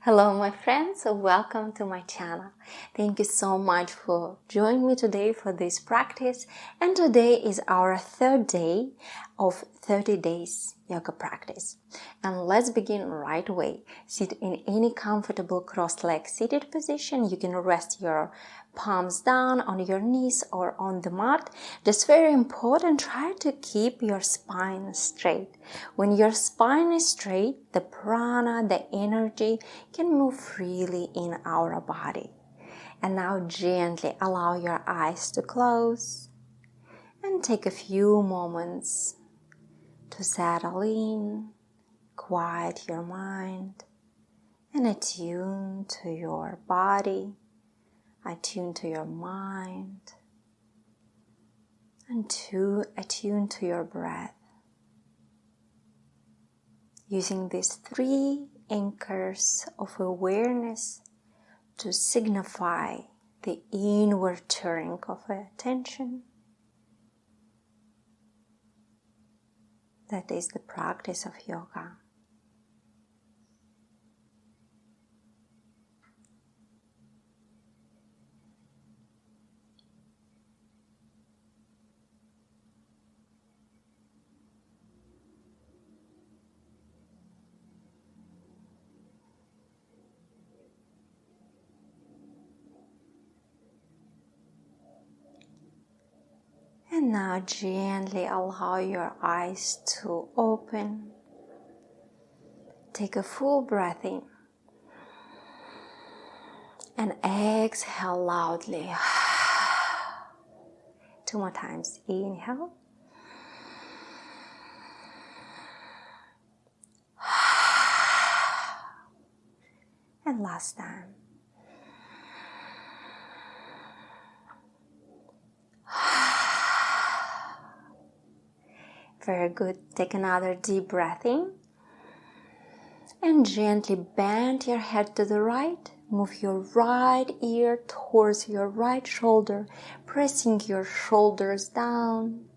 Hello my friends, welcome to my channel. Thank you so much for joining me today for this practice, and today is our third day of 30 days yoga practice. And let's begin right away. Sit in any comfortable cross-legged seated position. You can rest your palms down on your knees or on the mat. Just very important, try to keep your spine straight. When your spine is straight, the prana, the energy can move freely in our body. And now gently allow your eyes to close and take a few moments to settle in, quiet your mind, and attune to your body, attune to your mind, and to attune to your breath. Using these three anchors of awareness to signify the inward turning of attention. That is the practice of yoga. And now gently allow your eyes to open. Take a full breath in. And exhale loudly. 2 more times. Inhale. And last time. Very good. Take another deep breath in. And gently bend your head to the right. Move your right ear towards your right shoulder, pressing your shoulders down,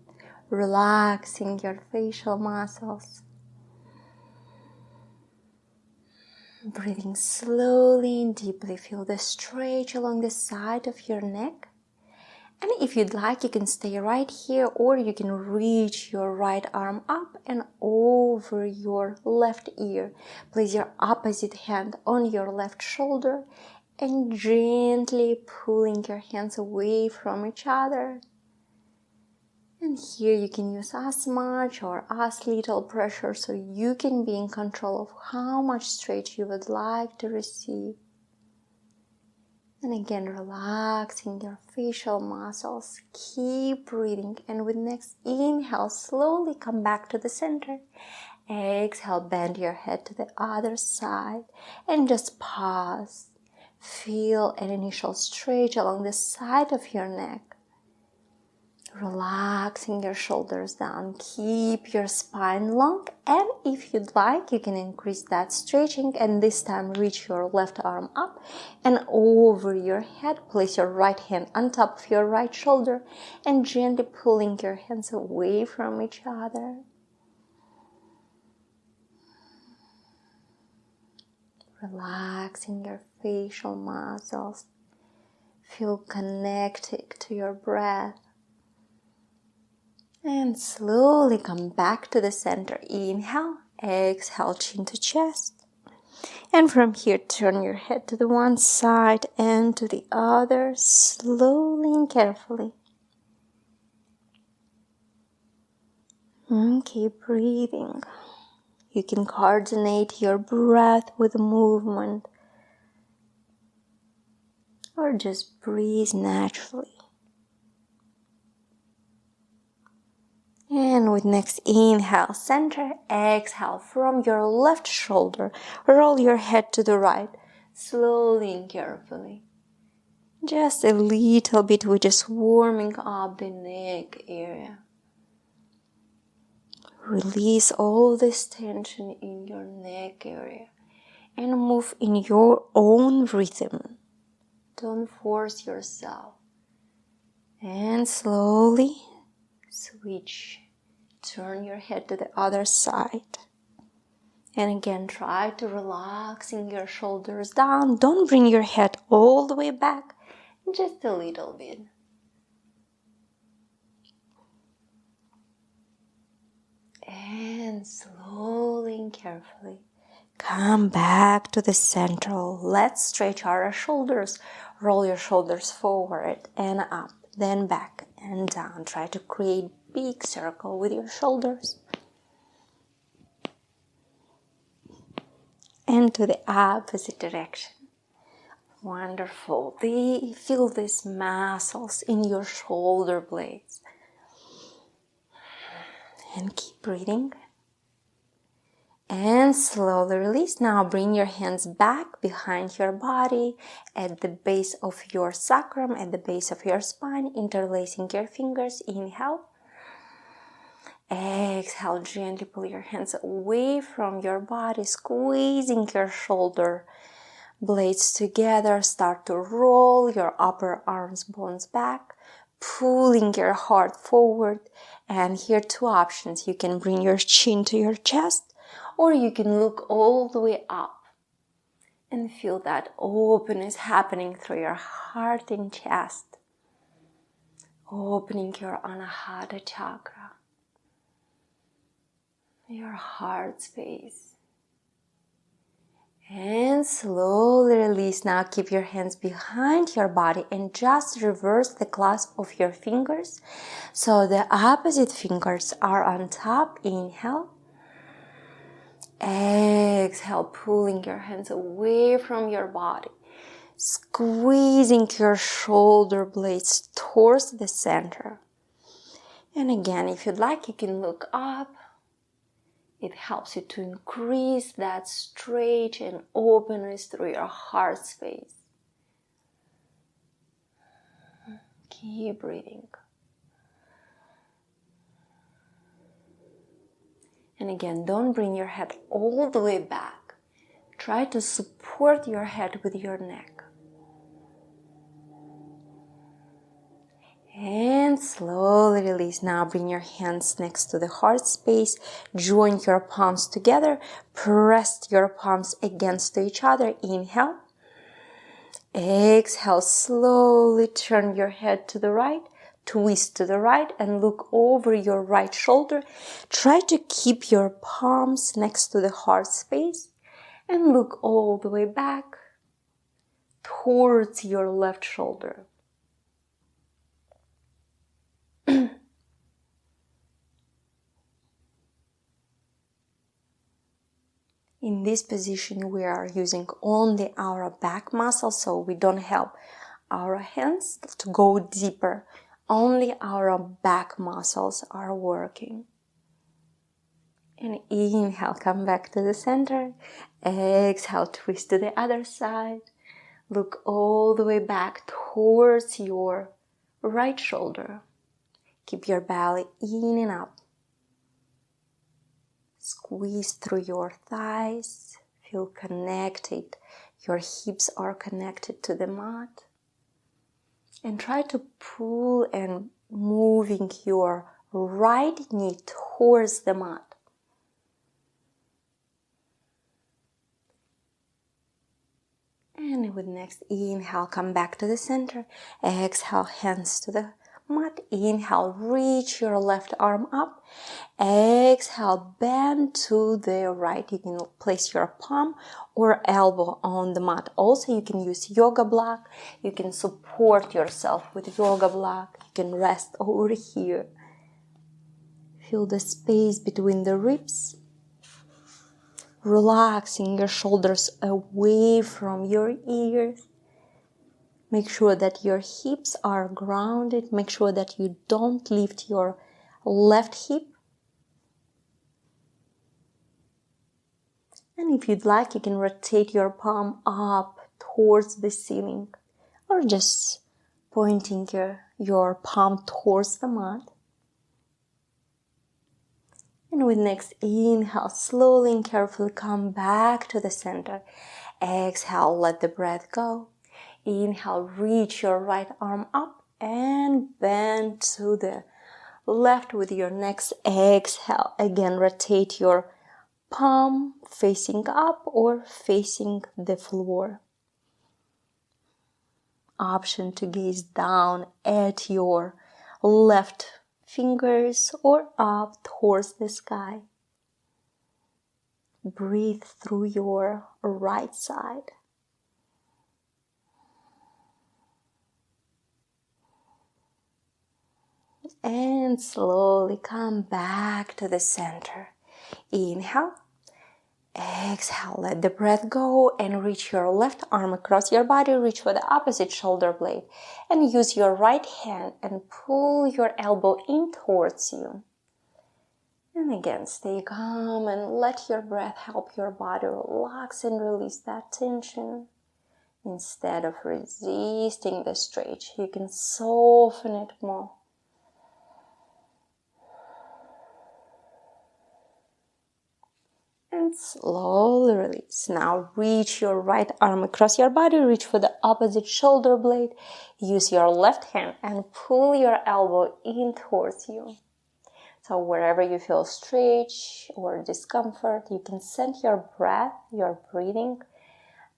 relaxing your facial muscles. Breathing slowly and deeply, feel the stretch along the side of your neck. And if you'd like, you can stay right here, or you can reach your right arm up and over your left ear. Place your opposite hand on your left shoulder and gently pulling your hands away from each other. And here you can use as much or as little pressure so you can be in control of how much stretch you would like to receive. And again, relaxing your facial muscles. Keep breathing. And with next inhale, slowly come back to the center. Exhale, bend your head to the other side. And just pause. Feel an initial stretch along the side of your neck. Relaxing your shoulders down. Keep your spine long. And if you'd like, you can increase that stretching. And this time, reach your left arm up and over your head. Place your right hand on top of your right shoulder and gently pulling your hands away from each other. Relaxing your facial muscles. Feel connected to your breath. And slowly come back to the center. Inhale, exhale, chin to chest. And from here, turn your head to the one side and to the other, slowly and carefully. And keep breathing. You can coordinate your breath with movement, or just breathe naturally. And with next inhale, center, exhale from your left shoulder, roll your head to the right, slowly and carefully. Just a little bit, we're just warming up the neck area. Release all this tension in your neck area and move in your own rhythm. Don't force yourself. And slowly switch. Turn your head to the other side. And again, try to relaxing your shoulders down. Don't bring your head all the way back, just a little bit. And slowly and carefully come back to the central. Let's stretch our shoulders. Roll your shoulders forward and up, then back and down. Try to create big circle with your shoulders. And to the opposite direction. Wonderful. Feel these muscles in your shoulder blades. And keep breathing. And slowly release. Now bring your hands back behind your body at the base of your sacrum, at the base of your spine, interlacing your fingers. Inhale. Exhale, gently pull your hands away from your body, squeezing your shoulder blades together. Start to roll your upper arms bones back, pulling your heart forward. And here 2 options. You can bring your chin to your chest, or you can look all the way up and feel that openness happening through your heart and chest, opening your Anahata chakra, your heart space. And slowly release. Now keep your hands behind your body and just reverse the clasp of your fingers. So the opposite fingers are on top. Inhale. Exhale, pulling your hands away from your body. Squeezing your shoulder blades towards the center. And again, if you'd like, you can look up. It helps you to increase that stretch and openness through your heart space. Keep breathing. And again, don't bring your head all the way back. Try to support your head with your neck. And slowly release. Now bring your hands next to the heart space. Join your palms together. Press your palms against each other. Inhale. Exhale. Slowly turn your head to the right. Twist to the right and look over your right shoulder. Try to keep your palms next to the heart space and look all the way back towards your left shoulder. In this position, we are using only our back muscles, so we don't help our hands to go deeper. Only our back muscles are working. And inhale, come back to the center. Exhale, twist to the other side. Look all the way back towards your right shoulder. Keep your belly in and up. Squeeze through your thighs. Feel connected. Your hips are connected to the mat. And try to pull and moving your right knee towards the mat. And with next inhale, come back to the center. Exhale, hands to the mat. Inhale, reach your left arm up. Exhale, bend to the right. You can place your palm or elbow on the mat. Also, you can use yoga block. You can support yourself with yoga block. You can rest over here. Feel the space between the ribs. Relaxing your shoulders away from your ears. Make sure that your hips are grounded. Make sure that you don't lift your left hip. And if you'd like, you can rotate your palm up towards the ceiling or just pointing your palm towards the mat. And with next inhale, slowly and carefully come back to the center. Exhale, let the breath go. Inhale, reach your right arm up and bend to the left with your next exhale. Again, rotate your palm facing up or facing the floor. Option to gaze down at your left fingers or up towards the sky. Breathe through your right side. And slowly come back to the center. Inhale. Exhale, let the breath go and reach your left arm across your body. Reach for the opposite shoulder blade and use your right hand and pull your elbow in towards you. And again, stay calm and let your breath help your body relax and release that tension. Instead of resisting the stretch, you can soften it more. And slowly release. Now reach your right arm across your body. Reach for the opposite shoulder blade. Use your left hand and pull your elbow in towards you. So wherever you feel stretch or discomfort, you can send your breath, your breathing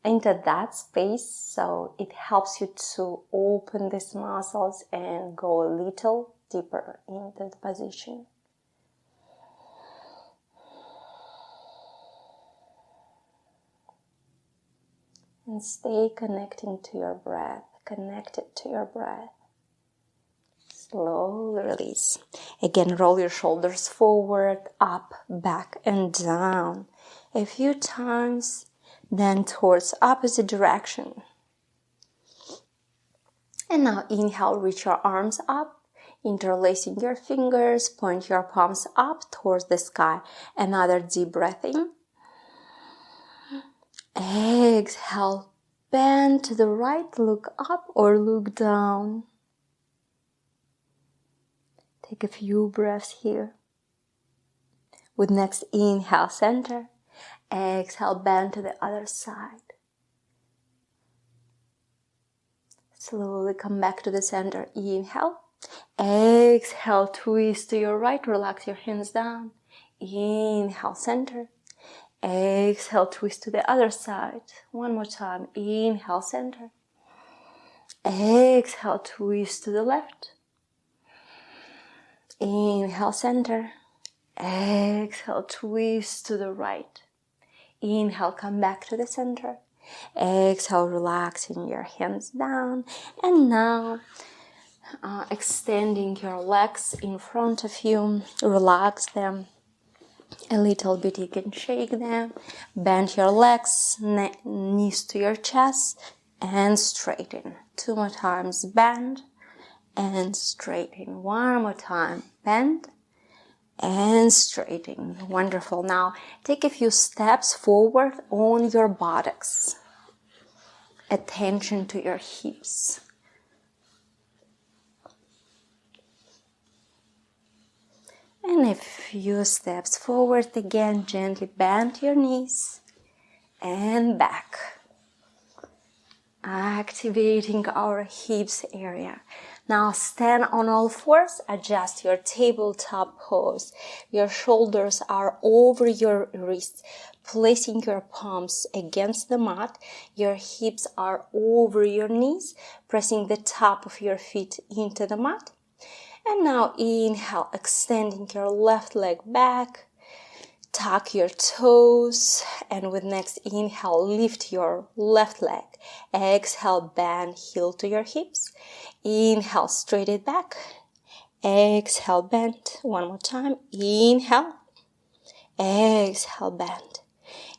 into that space. So it helps you to open these muscles and go a little deeper into the position. And stay connecting to your breath, connected to your breath. Slowly release. Again, roll your shoulders forward, up, back, and down. A few times, then towards opposite direction. And now inhale, reach your arms up, interlacing your fingers, point your palms up towards the sky. Another deep breath in. Exhale, bend to the right, look up or look down. Take a few breaths here. With next inhale, center. Exhale, bend to the other side. Slowly come back to the center. Inhale. Exhale, twist to your right, relax your hands down. Inhale, center. Exhale, twist to the other side. One more time. Inhale, center. Exhale, twist to the left. Inhale, center. Exhale, twist to the right. Inhale, come back to the center. Exhale, relaxing your hands down. And now, extending your legs in front of you. Relax them a little bit. You can shake them. Bend your legs, knees to your chest, and straighten. 2 more times. Bend and straighten. 1 more time. Bend and straighten. Wonderful. Now take a few steps forward on your buttocks. Attention to your hips. And a few steps forward again. Gently bend your knees and back. Activating our hips area. Now stand on all fours, adjust your tabletop pose. Your shoulders are over your wrists, placing your palms against the mat. Your hips are over your knees, pressing the top of your feet into the mat. And now inhale, extending your left leg back. Tuck your toes, and with next inhale, lift your left leg. Exhale, bend heel to your hips. Inhale, straight it back. Exhale, bend. 1 more time. Inhale. Exhale, bend.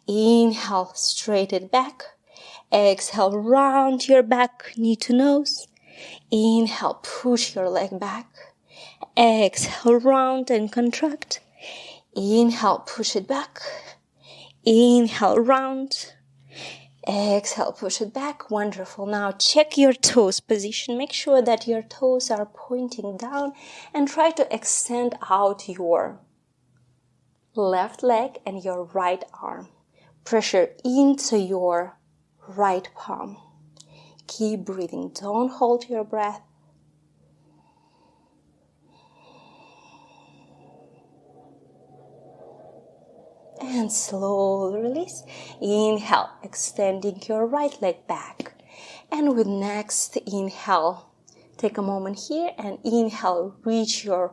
Inhale, straight it back. Exhale, round your back, knee to nose. Inhale, push your leg back. Exhale, round and contract. Inhale, push it back. Inhale, round. Exhale, push it back. Wonderful. Now check your toes position. Make sure that your toes are pointing down and try to extend out your left leg and your right arm. Pressure into your right palm. Keep breathing. Don't hold your breath. And slowly release. Inhale, extending your right leg back. And with next inhale, take a moment here and inhale, reach your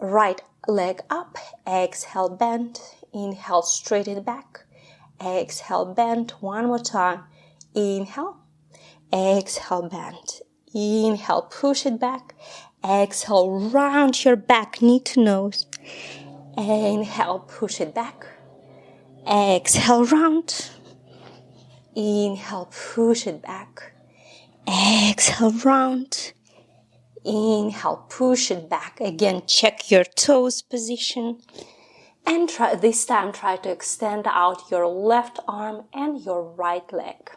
right leg up. Exhale, bend. Inhale, straighten it back. Exhale, bend. One more time. Inhale. Exhale, bend. Inhale, push it back. Exhale, round your back, knee to nose. Inhale, push it back. Exhale, round. Inhale, push it back. Exhale, round. Inhale, push it back. Again, check your toes position. And this time, try to extend out your left arm and your right leg.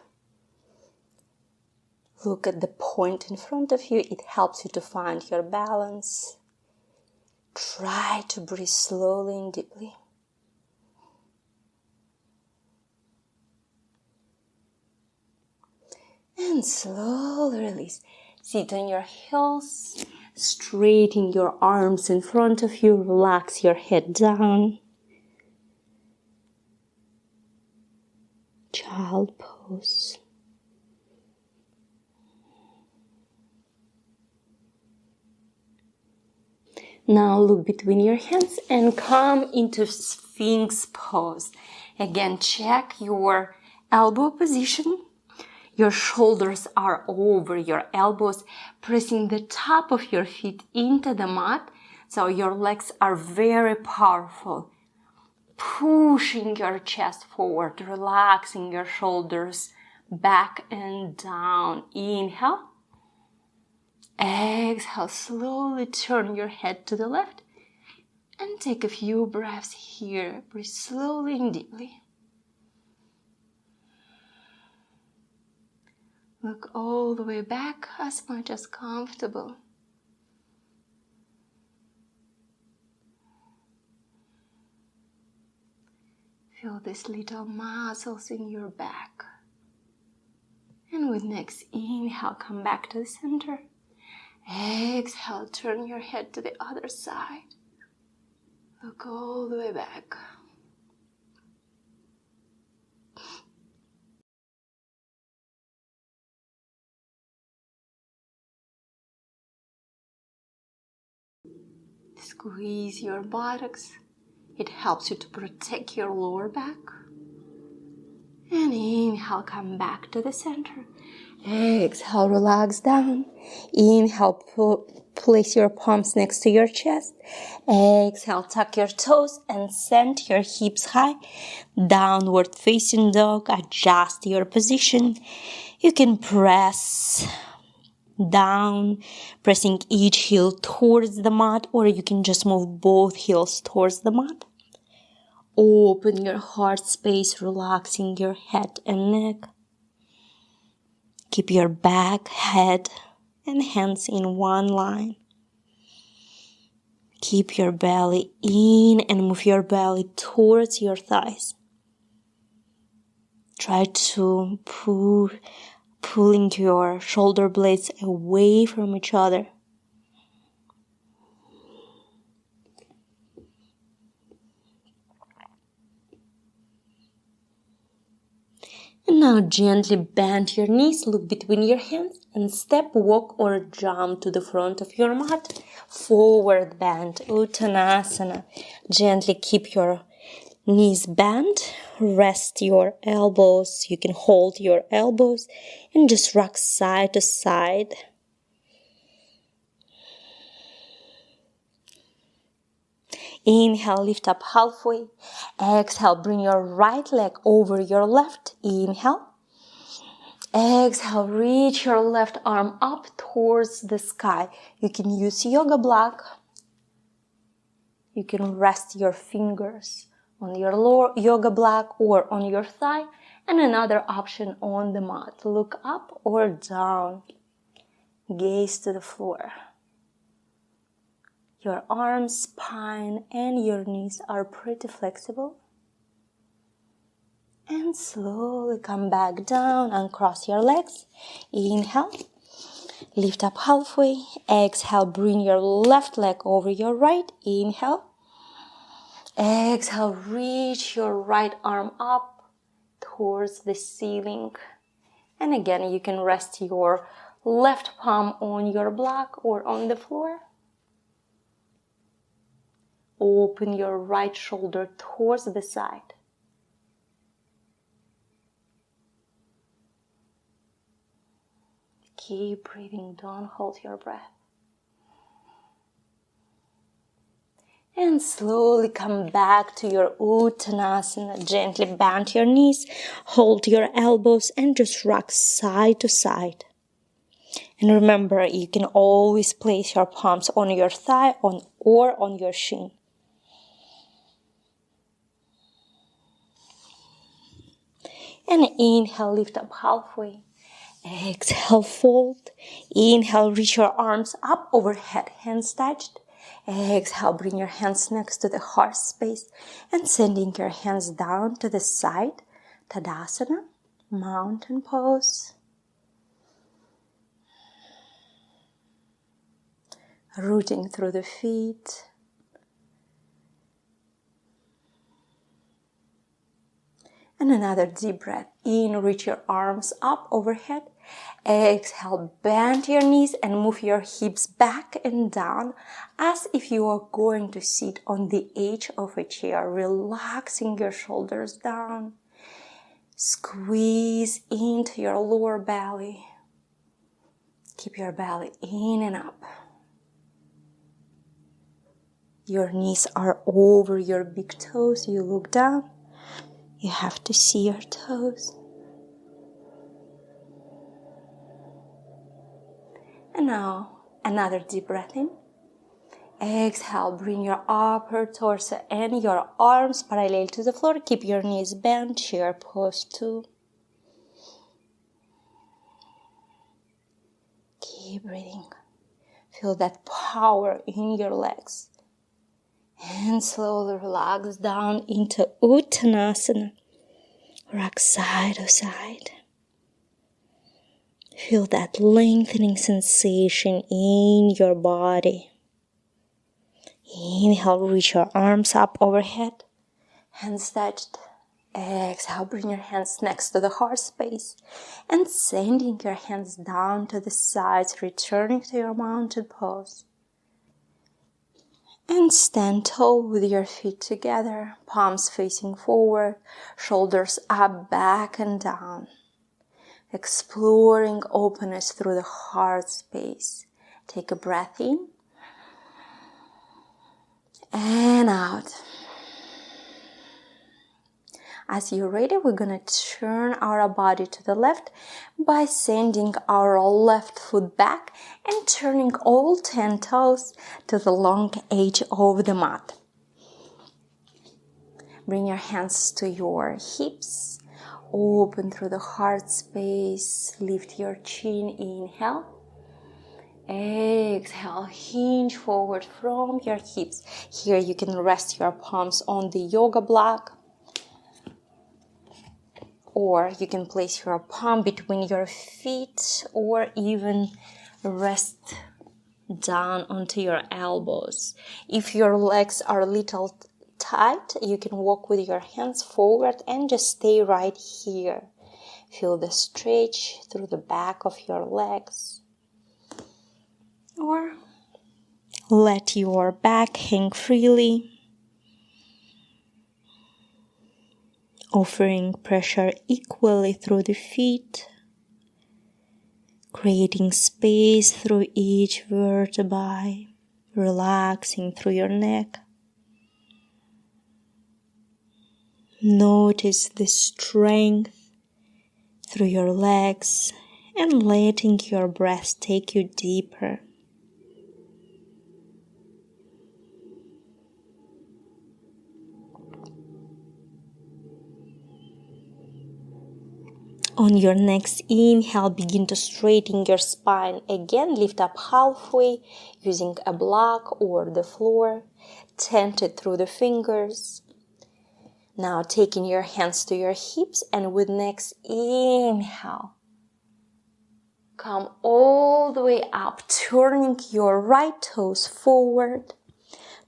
Look at the point in front of you. It helps you to find your balance. Try to breathe slowly and deeply. And slowly release. Sit on your heels. Straighten your arms in front of you. Relax your head down. Child pose. Now look between your hands and come into Sphinx pose. Again, check your elbow position. Your shoulders are over your elbows, pressing the top of your feet into the mat. So your legs are very powerful. Pushing your chest forward, relaxing your shoulders back and down. Inhale. Exhale, slowly turn your head to the left and take a few breaths here. Breathe slowly and deeply. Look all the way back as much as comfortable. Feel these little muscles in your back. And with next inhale, come back to the center. Exhale, turn your head to the other side. Look all the way back. Squeeze your buttocks. It helps you to protect your lower back. And inhale, come back to the center. Exhale, relax down. Inhale, place your palms next to your chest. Exhale, tuck your toes and send your hips high. Downward facing dog, adjust your position. You can press down, pressing each heel towards the mat, or you can just move both heels towards the mat. Open your heart space, relaxing your head and neck. Keep your back, head, and hands in one line. Keep your belly in and move your belly towards your thighs. Try to pulling your shoulder blades away from each other. And now gently bend your knees, look between your hands, and step, walk, or jump to the front of your mat. Forward bend, Uttanasana. Gently keep your knees bent. Rest your elbows. You can hold your elbows and just rock side to side. Inhale, lift up halfway. Exhale, bring your right leg over your left. Inhale. Exhale, reach your left arm up towards the sky. You can use yoga block. You can rest your fingers on your lower yoga block or on your thigh. And another option on the mat. Look up or down. Gaze to the floor. Your arms, spine, and your knees are pretty flexible. And slowly come back down and cross your legs. Inhale. Lift up halfway. Exhale, bring your left leg over your right. Inhale. Exhale, reach your right arm up towards the ceiling. And again, you can rest your left palm on your block or on the floor. Open your right shoulder towards the side. Keep breathing, don't hold your breath. And slowly come back to your Uttanasana. Gently bend your knees, hold your elbows, and just rock side to side. And remember, you can always place your palms on your thigh or on your shin. And inhale, lift up halfway. Exhale, fold. Inhale, reach your arms up overhead, hands touched. Exhale, bring your hands next to the heart space and sending your hands down to the side. Tadasana, mountain pose. Rooting through the feet. And another deep breath in, reach your arms up overhead. Exhale, bend your knees and move your hips back and down as if you are going to sit on the edge of a chair, relaxing your shoulders down. Squeeze into your lower belly. Keep your belly in and up. Your knees are over your big toes. You look down. You have to see your toes. And now, another deep breath in. Exhale, bring your upper torso and your arms parallel to the floor. Keep your knees bent, chair pose 2. Keep breathing. Feel that power in your legs. And slowly relax down into Uttanasana. Rock side to side. Feel that lengthening sensation in your body. Inhale, reach your arms up overhead. Hands touched. Exhale, bring your hands next to the heart space. And sending your hands down to the sides, returning to your mountain pose. And stand tall with your feet together, palms facing forward, shoulders up, back and down. Exploring openness through the heart space. Take a breath in and out. As you're ready, we're going to turn our body to the left by sending our left foot back and turning all 10 toes to the long edge of the mat. Bring your hands to your hips. Open through the heart space. Lift your chin. Inhale. Exhale. Hinge forward from your hips. Here you can rest your palms on the yoga block. Or you can place your palm between your feet or even rest down onto your elbows. If your legs are a little tight, you can walk with your hands forward and just stay right here. Feel the stretch through the back of your legs. Or let your back hang freely. Offering pressure equally through the feet, creating space through each vertebrae, relaxing through your neck. Notice the strength through your legs and letting your breath take you deeper. On your next inhale, begin to straighten your spine. Again, lift up halfway using a block or the floor. Tent it through the fingers. Now taking your hands to your hips and with next inhale, come all the way up, turning your right toes forward.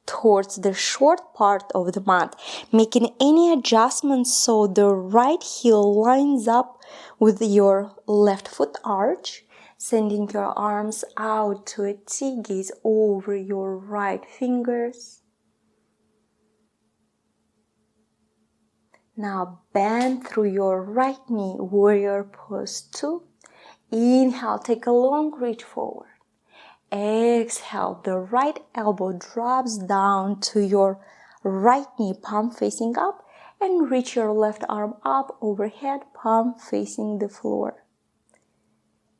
towards the short part of the mat, making any adjustments so the right heel lines up with your left foot arch, sending your arms out to a T, gaze over your right fingers. Now bend through your right knee, warrior pose 2. Inhale, take a long reach forward. Exhale, the right elbow drops down to your right knee, palm facing up, and reach your left arm up overhead, palm facing the floor.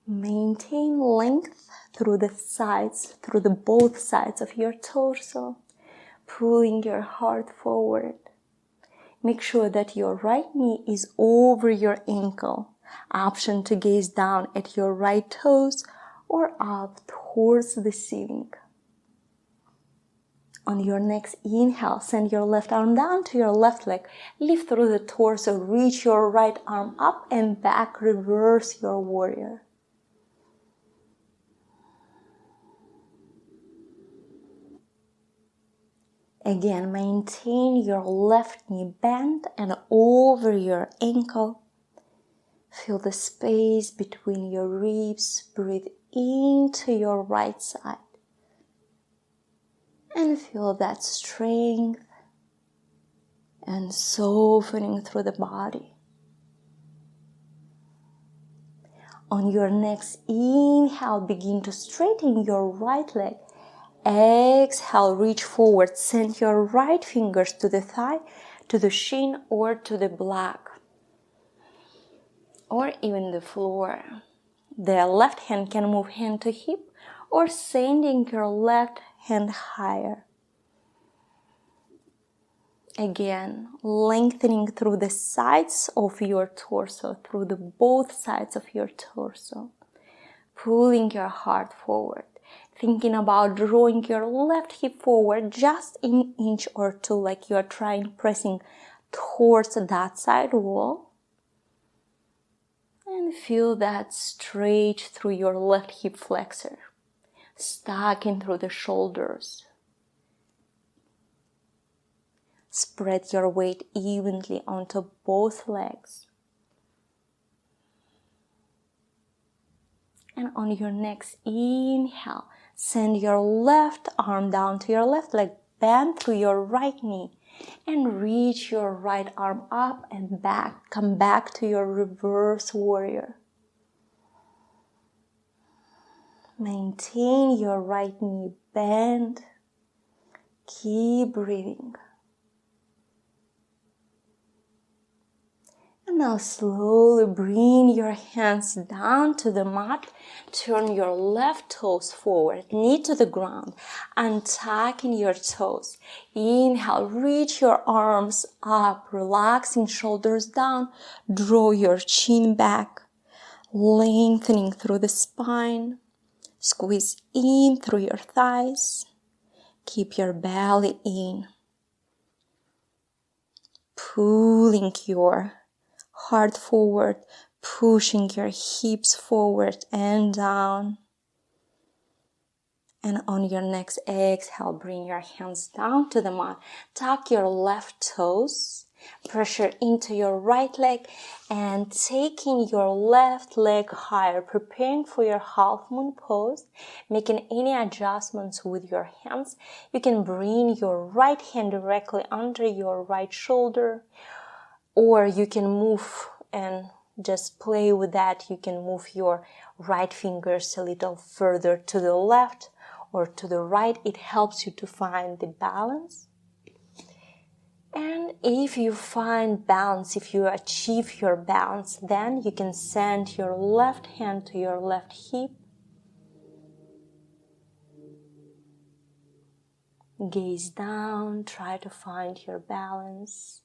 Maintain length through the sides, through the both sides of your torso, pulling your heart forward. Make sure that your right knee is over your ankle. Option to gaze down at your right toes or up towards the ceiling. On your next inhale, send your left arm down to your left leg. Lift through the torso, reach your right arm up and back, reverse your warrior. Again, maintain your left knee bent and over your ankle. Feel the space between your ribs. Breathe into your right side. And feel that strength and softening through the body. On your next inhale, begin to straighten your right leg. Exhale, reach forward. Send your right fingers to the thigh, to the shin, or to the block, or even the floor. The left hand can move hand to hip, or sending your left hand higher. Again, lengthening through the sides of your torso, through the both sides of your torso. Pulling your heart forward. Thinking about drawing your left hip forward just an inch or two, like you're pressing towards that side wall. And feel that stretch through your left hip flexor. Stacking through the shoulders. Spread your weight evenly onto both legs. And on your next inhale, send your left arm down to your left leg, bend through your right knee, and reach your right arm up and back. Come back to your reverse warrior. Maintain your right knee bent. Keep breathing. And now slowly bring your hands down to the mat. Turn your left toes forward, knee to the ground, untucking your toes. Inhale, reach your arms up, relaxing shoulders down. Draw your chin back, lengthening through the spine. Squeeze in through your thighs. Keep your belly in. Pulling your heart forward, pushing your hips forward and down. And on your next exhale, bring your hands down to the mat. Tuck your left toes, pressure into your right leg, and taking your left leg higher, preparing for your half moon pose, making any adjustments with your hands. You can bring your right hand directly under your right shoulder, or you can move and just play with that. You can move your right fingers a little further to the left or to the right. It helps you to find the balance. And if you find balance, if you achieve your balance, then you can send your left hand to your left hip. Gaze down, try to find your balance.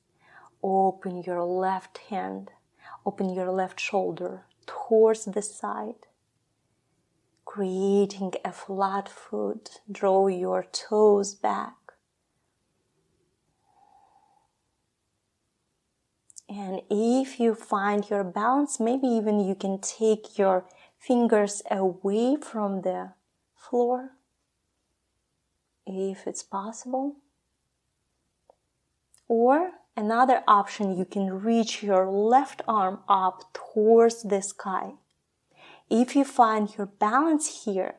Open your left hand, open your left shoulder towards the side, creating a flat foot. Draw your toes back. And if you find your balance, maybe even you can take your fingers away from the floor. if it's possible. Or another option, you can reach your left arm up towards the sky. If you find your balance here,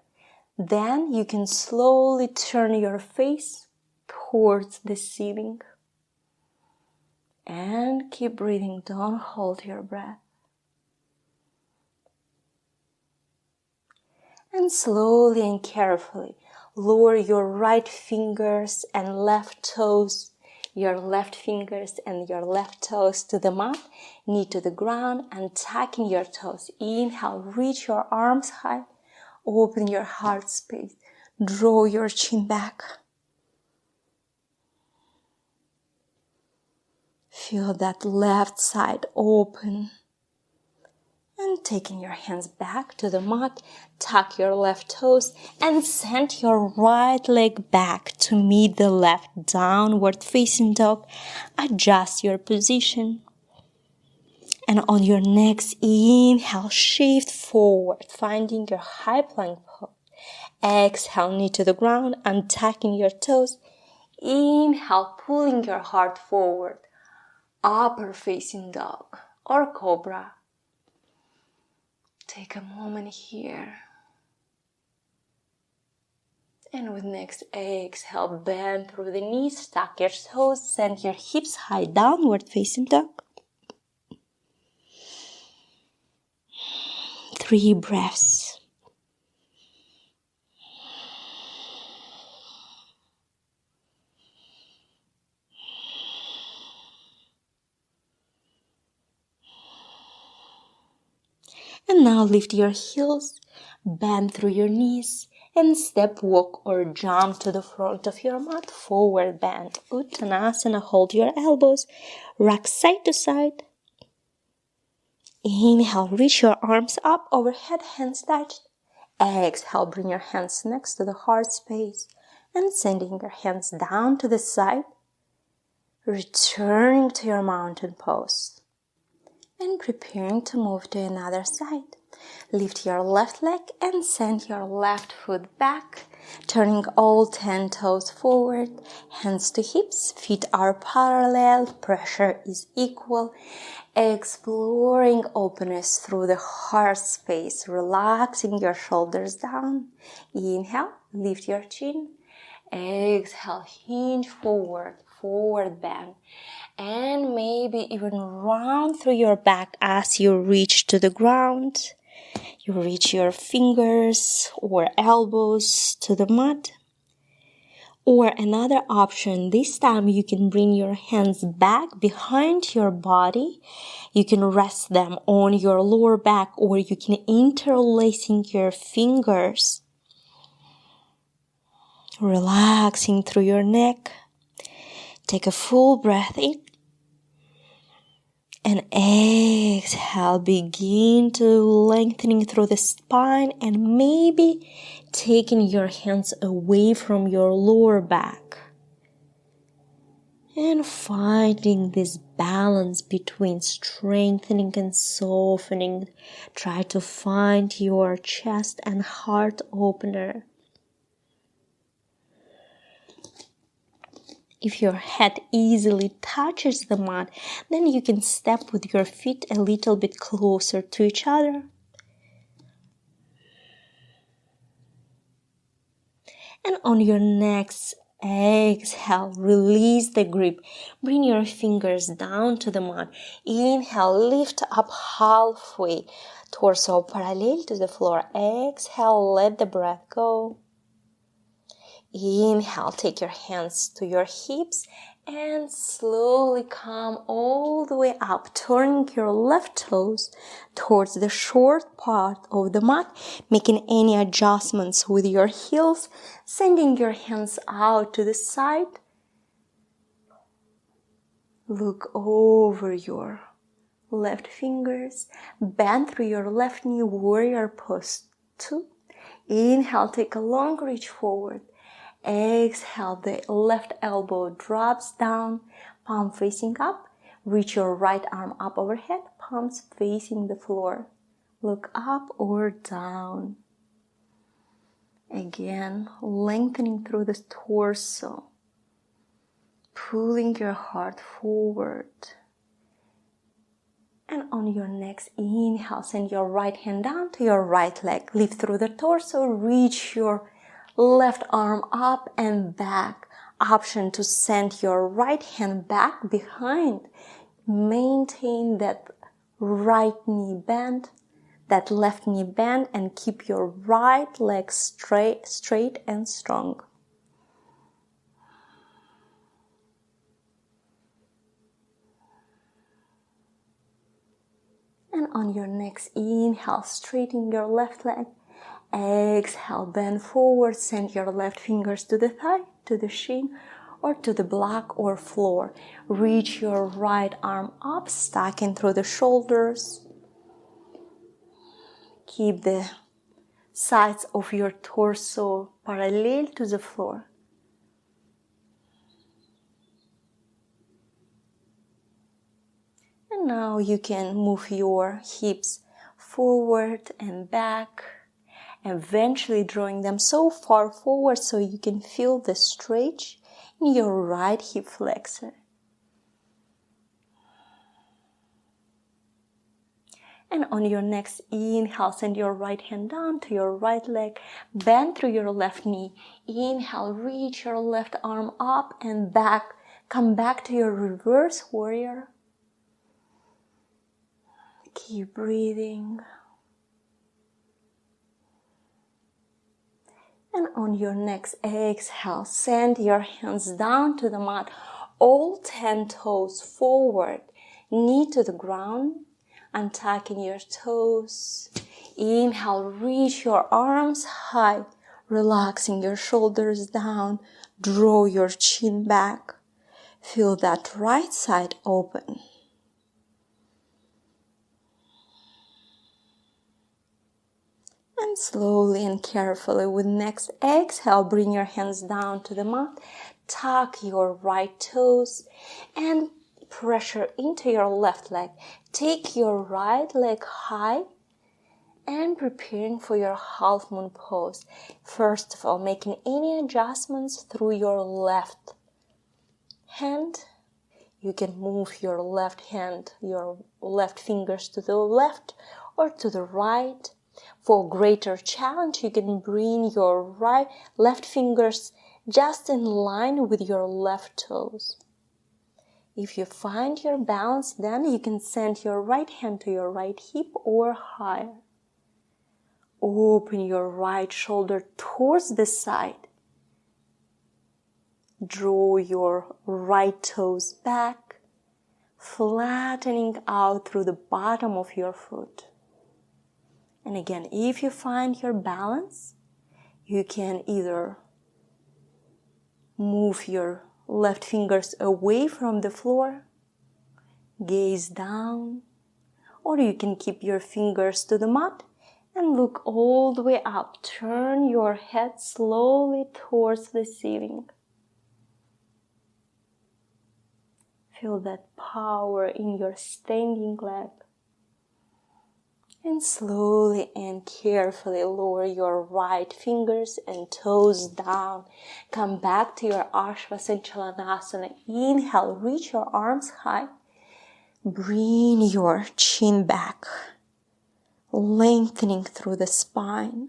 then you can slowly turn your face towards the ceiling. And keep breathing, don't hold your breath. And slowly and carefully lower your right fingers and left toes, your left fingers and your left toes to the mat, knee to the ground, and tucking your toes. Inhale, reach your arms high, open your heart space, draw your chin back. Feel that left side open. And taking your hands back to the mat, tuck your left toes and send your right leg back to meet the left, downward facing dog. Adjust your position. And on your next inhale, shift forward, finding your high plank pose. Exhale, knee to the ground, and tucking your toes. Inhale, pulling your heart forward, upper facing dog or cobra. Take a moment here. And with next exhale, bend through the knees, tuck your toes, send your hips high, downward facing dog. 3 breaths. And now lift your heels, bend through your knees, and step, walk, or jump to the front of your mat, forward bend. Uttanasana, hold your elbows, rock side to side. Inhale, reach your arms up overhead, hands touch. Exhale, bring your hands next to the heart space and sending your hands down to the side, returning to your mountain pose. And preparing to move to another side. Lift your left leg and send your left foot back, turning all 10 toes forward, hands to hips, feet are parallel, pressure is equal, exploring openness through the heart space, relaxing your shoulders down. Inhale, lift your chin. Exhale, hinge forward, forward bend. And maybe even round through your back as you reach to the ground. You reach your fingers or elbows to the mat. Or another option, this time you can bring your hands back behind your body. You can rest them on your lower back, or you can interlacing your fingers. Relaxing through your neck. Take a full breath in. And exhale, begin to lengthening through the spine and maybe taking your hands away from your lower back. And finding this balance between strengthening and softening. Try to find your chest and heart opener. If your head easily touches the mat, then you can step with your feet a little bit closer to each other. And on your next exhale, release the grip. Bring your fingers down to the mat. Inhale, lift up halfway, torso parallel to the floor. Exhale, let the breath go. Inhale, take your hands to your hips and slowly come all the way up, turning your left toes towards the short part of the mat, making any adjustments with your heels, sending your hands out to the side. Look over your left fingers, bend through your left knee, warrior pose 2. Inhale, take a long reach forward. Exhale, the left elbow drops down, palm facing up. Reach your right arm up overhead, palms facing the floor. Look up or down. Again, lengthening through the torso, pulling your heart forward. And on your next inhale, send your right hand down to your right leg. Lift through the torso, reach your left arm up and back. Option to send your right hand back behind. Maintain that right knee bend, that left knee bend, and keep your right leg straight and strong. And on your next inhale, straighten your left leg. Exhale, bend forward, send your left fingers to the thigh, to the shin, or to the block or floor. Reach your right arm up, stacking through the shoulders. Keep the sides of your torso parallel to the floor. And now you can move your hips forward and back, eventually drawing them so far forward so you can feel the stretch in your right hip flexor. And on your next inhale, send your right hand down to your right leg, bend through your left knee. Inhale, reach your left arm up and back. Come back to your reverse warrior. Keep breathing. And on your next exhale, send your hands down to the mat. All 10 toes forward, knee to the ground, untucking your toes. Inhale, reach your arms high, relaxing your shoulders down. Draw your chin back. Feel that right side open. And slowly and carefully with next exhale, bring your hands down to the mat. Tuck your right toes and pressure into your left leg. Take your right leg high and preparing for your half moon pose. First of all, making any adjustments through your left hand. You can move your left hand, your left fingers to the left or to the right. For greater challenge, you can bring your left fingers just in line with your left toes. If you find your balance, then you can send your right hand to your right hip or higher. Open your right shoulder towards the side. Draw your right toes back, flattening out through the bottom of your foot. And again, if you find your balance, you can either move your left fingers away from the floor, gaze down, or you can keep your fingers to the mat and look all the way up. Turn your head slowly towards the ceiling. Feel that power in your standing leg. And slowly and carefully lower your right fingers and toes down. Come back to your Asvasanchalanasana. Inhale, reach your arms high. Bring your chin back, lengthening through the spine.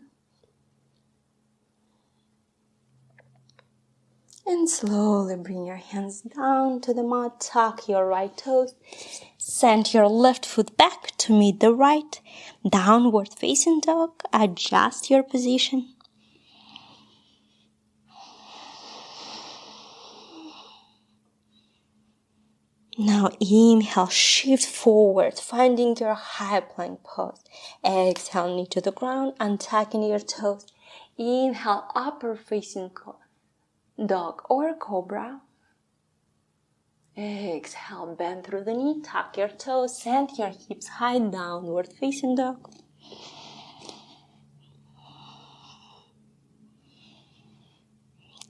And slowly bring your hands down to the mat. Tuck your right toes. Send your left foot back to meet the right. Downward facing dog. Adjust your position. Now inhale, shift forward, finding your high plank pose. Exhale, knee to the ground, untucking your toes. Inhale, upper facing dog or cobra. Exhale, bend through the knee, tuck your toes, send your hips high, downward facing dog.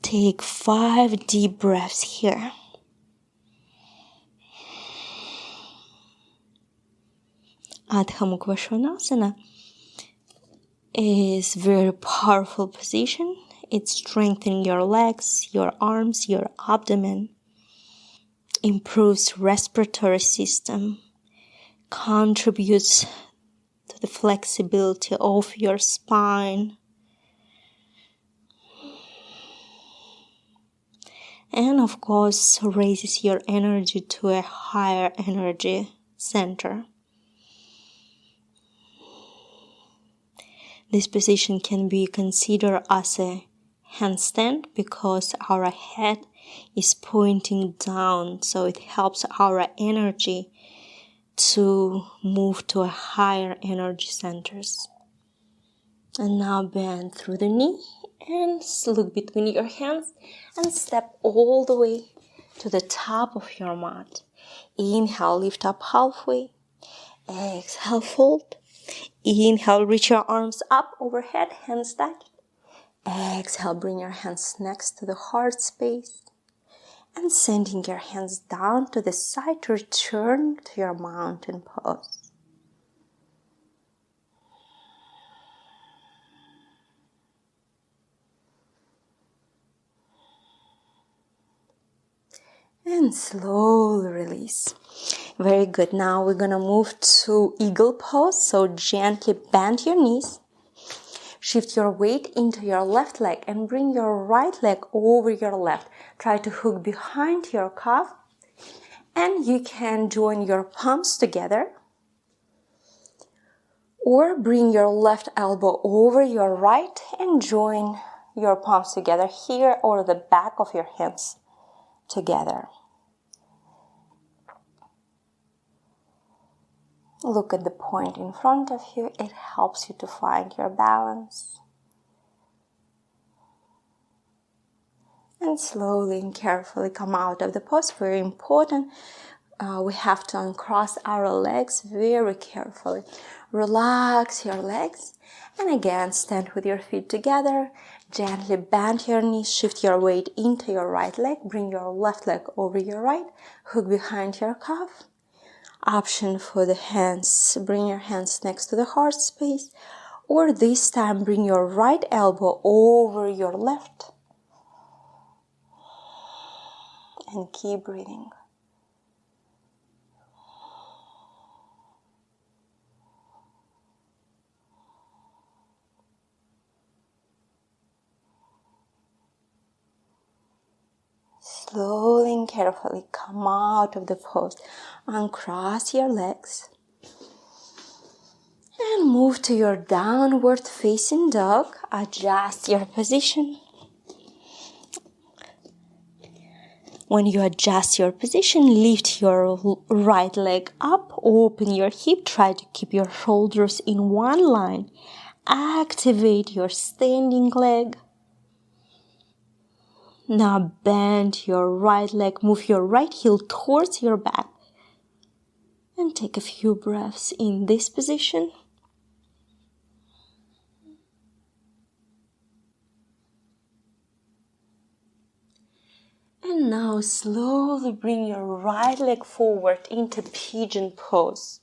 Take 5 deep breaths here. Adho Mukha Svanasana. is very powerful position. It strengthens your legs, your arms, your abdomen, improves respiratory system, contributes to the flexibility of your spine, and of course raises your energy to a higher energy center. This position can be considered as a handstand because our head is pointing down, so it helps our energy to move to a higher energy centers. And now bend through the knee and look between your hands and step all the way to the top of your mat. Inhale, lift up halfway. Exhale, fold. Inhale, reach your arms up overhead, hands stacked. Exhale, bring your hands next to the heart space. And sending your hands down to the side, return to your mountain pose. And slowly release. Very good. Now we're going to move to eagle pose. So gently bend your knees. Shift your weight into your left leg and bring your right leg over your left. Try to hook behind your calf. And you can join your palms together. Or bring your left elbow over your right and join your palms together here or the back of your hands together. Look at the point in front of you. It helps you to find your balance. And slowly and carefully come out of the pose. Very important. We have to uncross our legs very carefully. Relax your legs. And again, stand with your feet together. Gently bend your knees. Shift your weight into your right leg. Bring your left leg over your right. Hook behind your calf. Option for the hands. Bring your hands next to the heart space. Or this time, bring your right elbow over your left. And keep breathing. Slowly and carefully come out of the pose. Uncross your legs. And move to your downward facing dog. Adjust your position. When you adjust your position, lift your right leg up. Open your hip. Try to keep your shoulders in one line. Activate your standing leg. Now bend your right leg, move your right heel towards your back. And take a few breaths in this position. And now slowly bring your right leg forward into pigeon pose.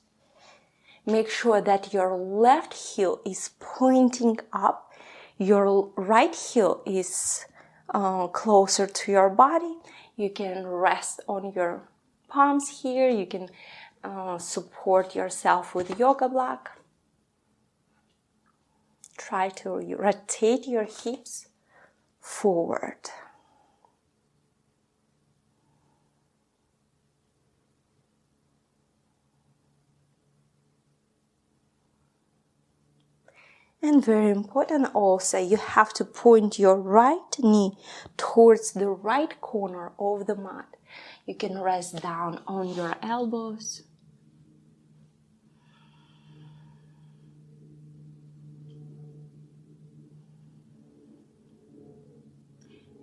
Make sure that your left heel is pointing up. Your right heel is closer to your body. You can rest on your palms here. You can support yourself with yoga block. Try to rotate your hips forward. And very important also, you have to point your right knee towards the right corner of the mat. You can rest down on your elbows.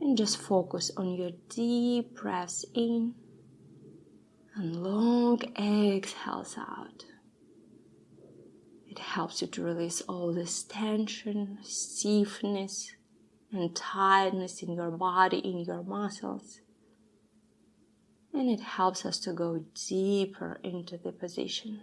And just focus on your deep breaths in and long exhales out. It helps you to release all this tension, stiffness, and tightness in your body, in your muscles. And it helps us to go deeper into the position.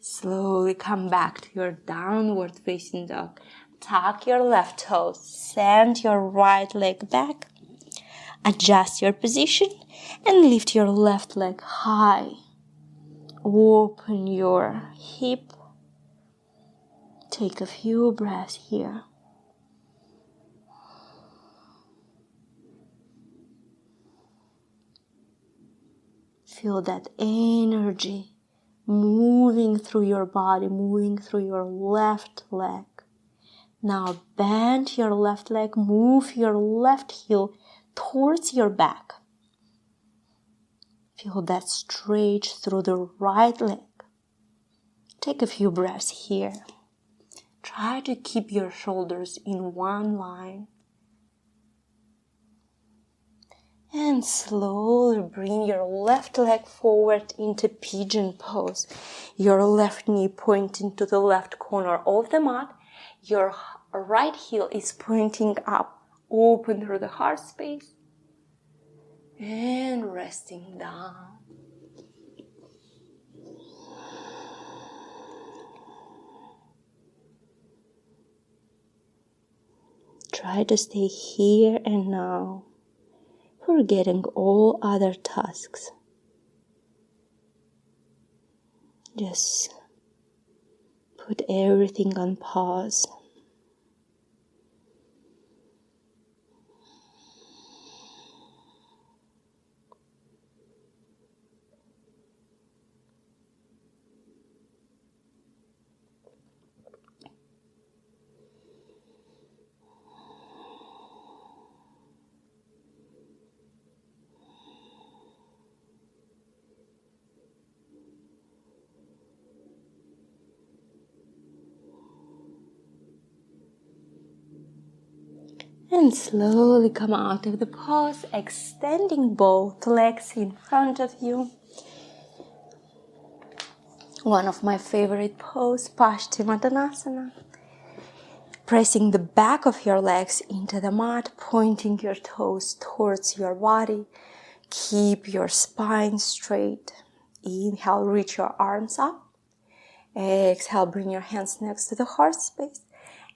Slowly come back to your downward facing dog. Tuck your left toes, send your right leg back. Adjust your position and lift your left leg high. Open your hip. Take a few breaths here. Feel that energy moving through your body, moving through your left leg. Now bend your left leg, move your left heel towards your back. Feel that stretch through the right leg. Take a few breaths here. Try to keep your shoulders in one line. And slowly bring your left leg forward into pigeon pose. Your left knee pointing to the left corner of the mat. Your right heel is pointing up. Open through the heart space. And resting down. Try to stay here and now, forgetting all other tasks. Just put everything on pause. And slowly come out of the pose, extending both legs in front of you. One of my favorite pose, Paschimottanasana. Pressing the back of your legs into the mat, pointing your toes towards your body. Keep your spine straight. Inhale, reach your arms up. Exhale, bring your hands next to the heart space.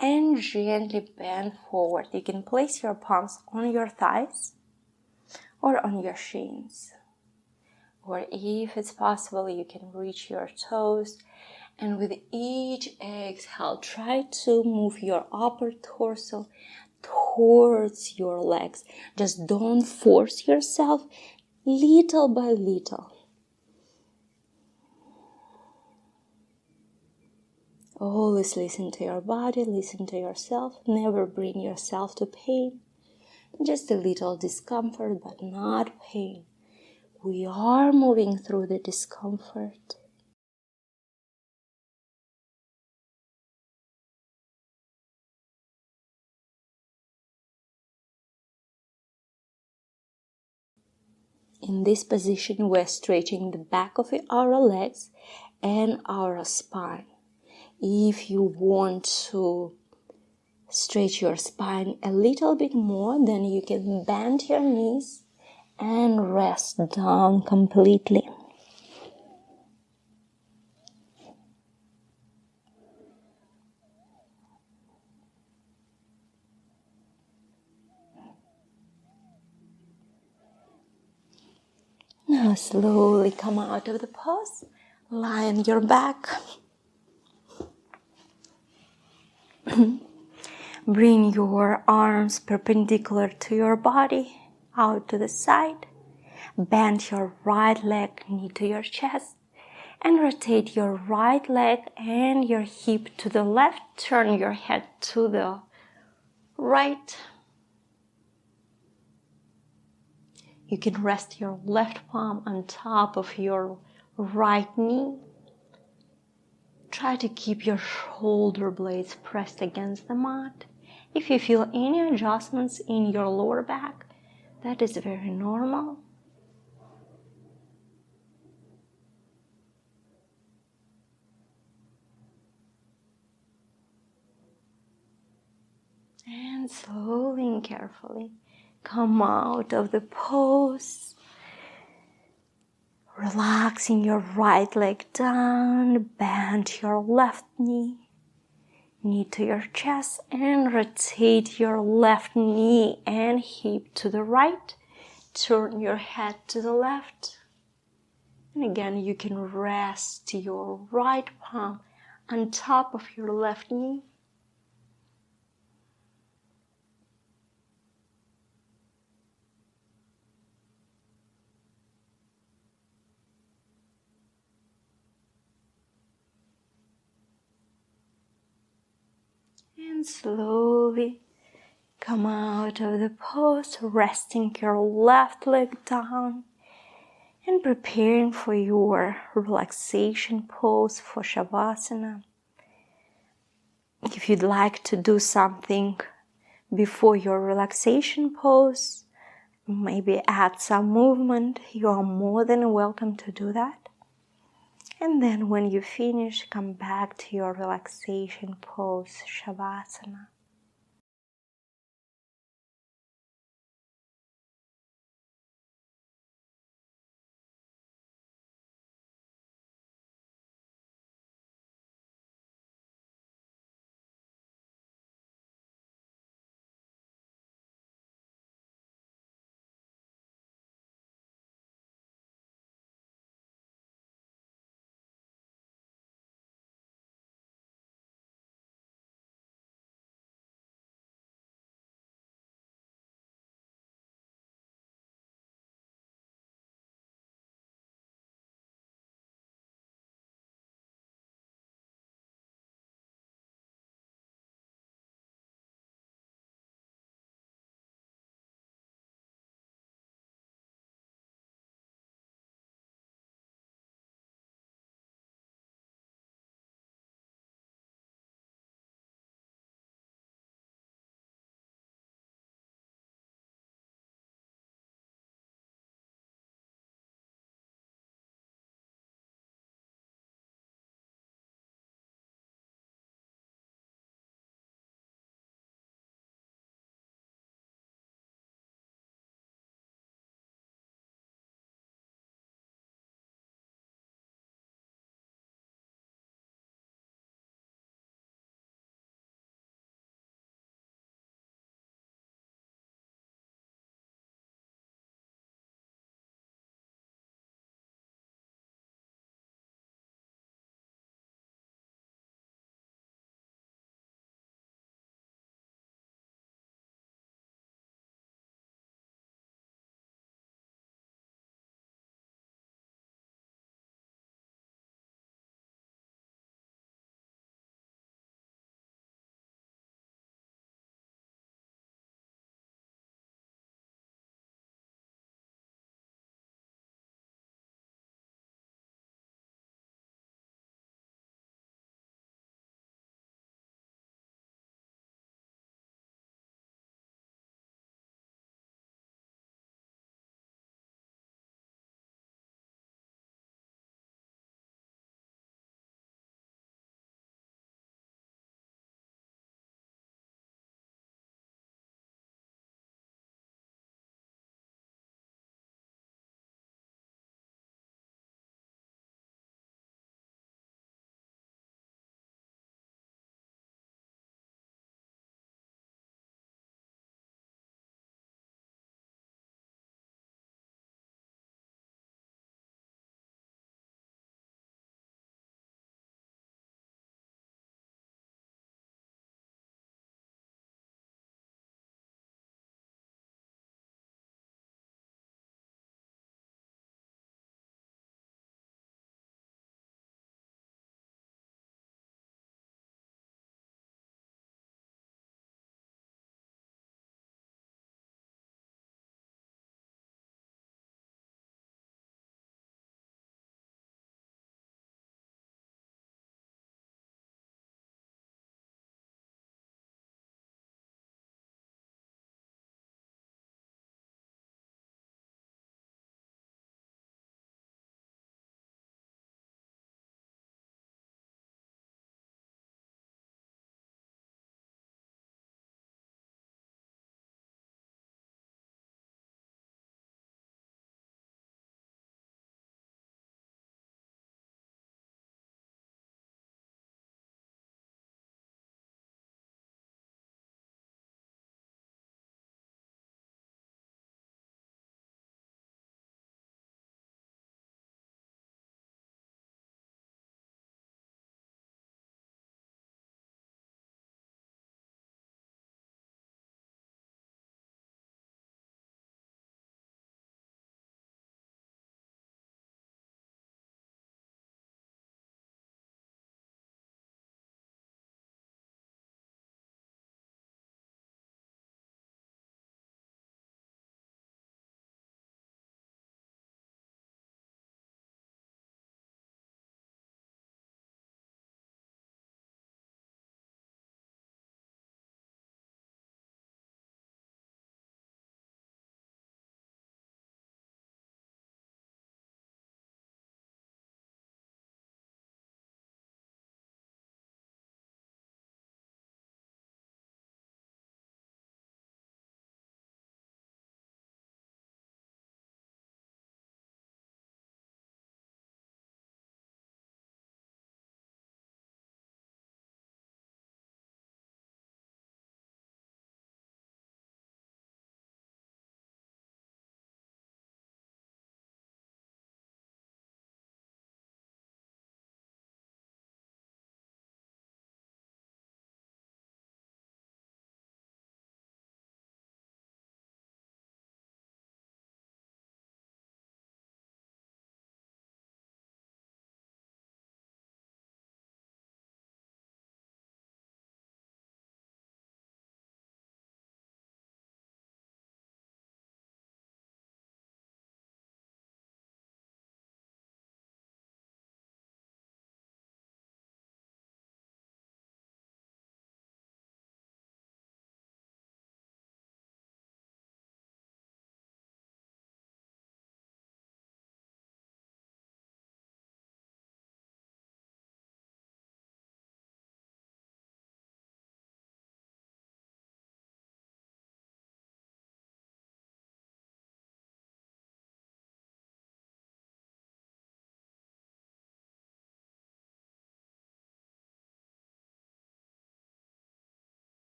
And gently bend forward. You can place your palms on your thighs or on your shins. Or if it's possible, you can reach your toes. And with each exhale, try to move your upper torso towards your legs. Just don't force yourself, little by little. Always listen to your body, listen to yourself. Never bring yourself to pain. Just a little discomfort, but not pain. We are moving through the discomfort. In this position, we're stretching the back of our legs and our spine. If you want to stretch your spine a little bit more, then you can bend your knees and rest down completely. Now slowly come out of the pose, lie on your back. Bring your arms perpendicular to your body, out to the side. Bend your right leg, knee to your chest. And rotate your right leg and your hip to the left. Turn your head to the right. You can rest your left palm on top of your right knee. Try to keep your shoulder blades pressed against the mat. If you feel any adjustments in your lower back, that is very normal. And slowly and carefully come out of the pose. Relaxing your right leg down, bend your left knee to your chest, and rotate your left knee and hip to the right. Turn your head to the left. And again, you can rest your right palm on top of your left knee. And slowly come out of the pose, resting your left leg down and preparing for your relaxation pose for Shavasana. If you'd like to do something before your relaxation pose, maybe add some movement, you are more than welcome to do that. And then when you finish, come back to your relaxation pose, Shavasana.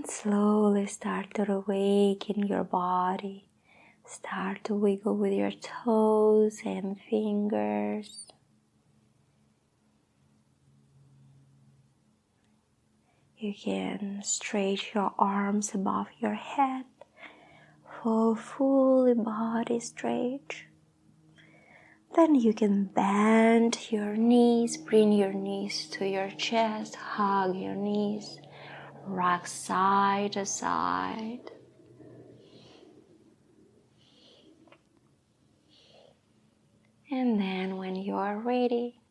And slowly start to awaken your body. Start to wiggle with your toes and fingers. You can stretch your arms above your head for fully body stretch. Then you can bend your knees, bring your knees to your chest, hug your knees, rock side to side. And then when you are ready,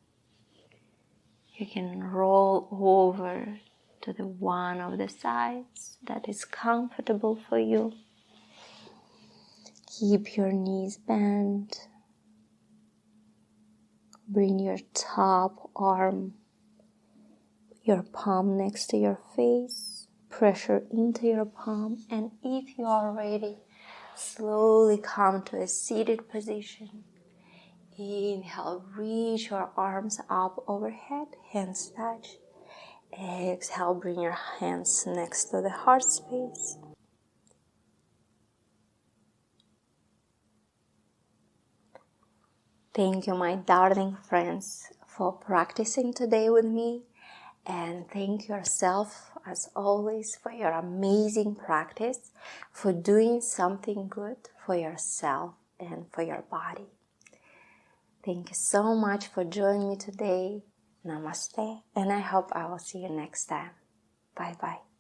you can roll over to the one of the sides that is comfortable for you. Keep your knees bent. Bring your top arm, your palm next to your face. Pressure into your palm. And if you are ready, slowly come to a seated position. Inhale, reach your arms up overhead, hands touch. Exhale, bring your hands next to the heart space. Thank you, my darling friends, for practicing today with me. And thank yourself, as always, for your amazing practice, for doing something good for yourself and for your body. Thank you so much for joining me today. Namaste, and I hope I will see you next time. Bye-bye.